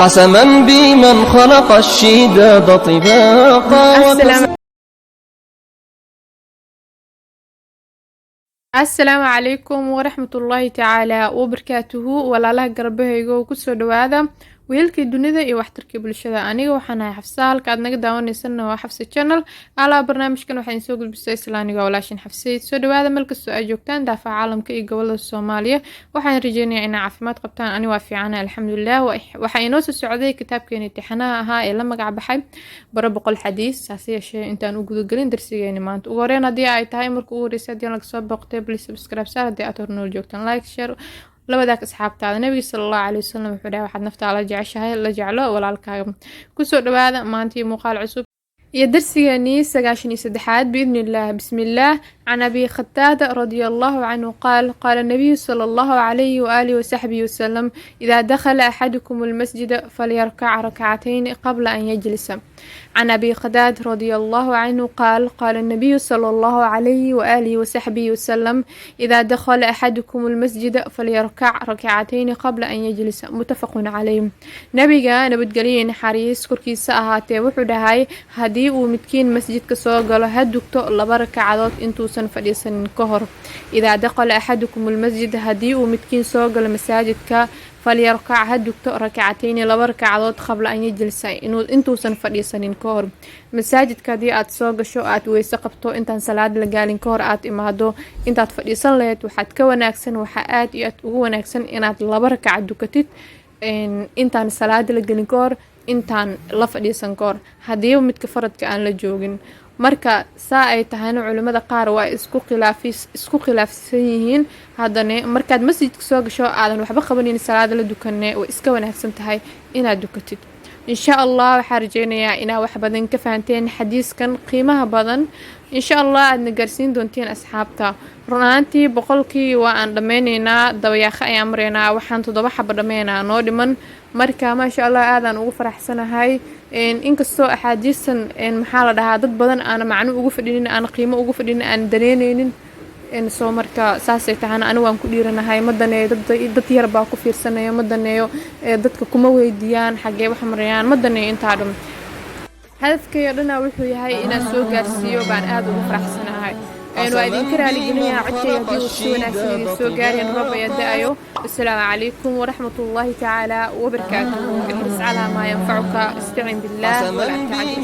قسما بمن خلق الشداد طباقا. السلام عليكم ورحمة الله تعالى وبركاته ولا لا قربهيغو كسو دوادا ويلكي دونيدا iyo waxtarkii bulshada aniga waxaan ahay Xafsa halka aad naga daawaneysana waa Xafsa channel ala barnaamijkan waxaan soo gudbisay islaaniga walaashin Xafsa soo dhawaada meel kasta ay joogtaan daafaca caalamka iyo gobolada Soomaaliya waxaan rajeynayaa in caafimaad qabtaan ani waa fiican alxamdulillah waxa inoo soo socday kitaabkeena imtixaanaha ahaa ee la magac baxay bara boqol xadiis saasiyay intaan u gudagelin darsigeena maanta ugu horeen hadii ay tahay markuu u horeysay hadii laga soo boqtay please subscribe saar hadii aad hornool joogtaan like share labadaas asxaabtaada nabiga sallallahu alayhi wasallam wuxuu dhahay waxaad naftaada jeceshahay la jeclo walaalkaaga ku soo dhawaada maanta muuqaal cusub iyo darsigeeni 93 باذن الله بسم الله عن ابي قتادة رضي الله عنه قال قال النبي صلى الله عليه واله وصحبه وسلم اذا دخل احدكم المسجد فليركع ركعتين قبل ان يجلس عن ابي قتادة رضي الله عنه قال قال النبي صلى الله عليه واله وصحبه وسلم اذا دخل احدكم المسجد فليركع ركعتين قبل ان يجلس متفق عليه نبيغا نبدغلين حريص كركيسا ahaatee wuxuu dhahay hadii uu midkiin masjidka soo galo ha dugto laba rakacadood intuusan fadhiisanin ka hor idaa daqala ahadukum almasjid hadii uu midkiin soo galo masaajidka falyarkac ha dugto rakacatayn laba rakacadood qabla an yajlisa intuusan fadhiisanin ka hor masaajidka hadii aad soo gasho aad weyse qabto intaan salaad la gaalin ka hor aad imaado intaad fadhiisan lahayd waxaad ka wanaagsan waxa aad iyo aad ugu wanaagsan inaad laba rakac dukatid intaan salaad la galin ka hor intaan la fadhiisan ka hor hadii midka faradka aan la joogin marka saa ay tahayna culimada qaar waa isku khilaafsan yihiin hadana markaad masjidka soo gasho aadan waxba qabanin salaad la dukanay way iska wanaagsan tahay inaad dukatid insha Allah waxaan rajeynayaa inaad wax badan ka fahanteen xadiiskan qiimaha badan insha Allah aadna gaarsiin doontiin asxaabta runaantii boqolkii waa aan dhameyneynaa dabayaaqo ayaan mareynaa waxaan 7 xabo dhameynaa noo dhiman marka ma sha Allah aadan ugu faraxsanahay inkastoo axaadiisan maxaa la dhahaa dad badan aan macno ugu fadhinin aan qiimo ugu fadhinin aan dareyneynin soo marka saasay tahay anigu waan ku dhiiranahay madaneeyo dad yar baa ku fiirsanayo madaneeyo dadka kuma weydiiyaan xagee wax marayaan madaneeyo inta dhan hadafkayga dhana wuxuu yahay inaan soo gaarsiiyo baan aad ugu faraxsanahay waa idinka raali gelinayaa codkayga hadii uu si wanaagsan idin soo gaareen roob ayaa da'ayo assalaamu calaykum waraxmatullaahi tacaala wabarakaatuh ihris calaa maa yanfacuka istacin billaah walaa tacajab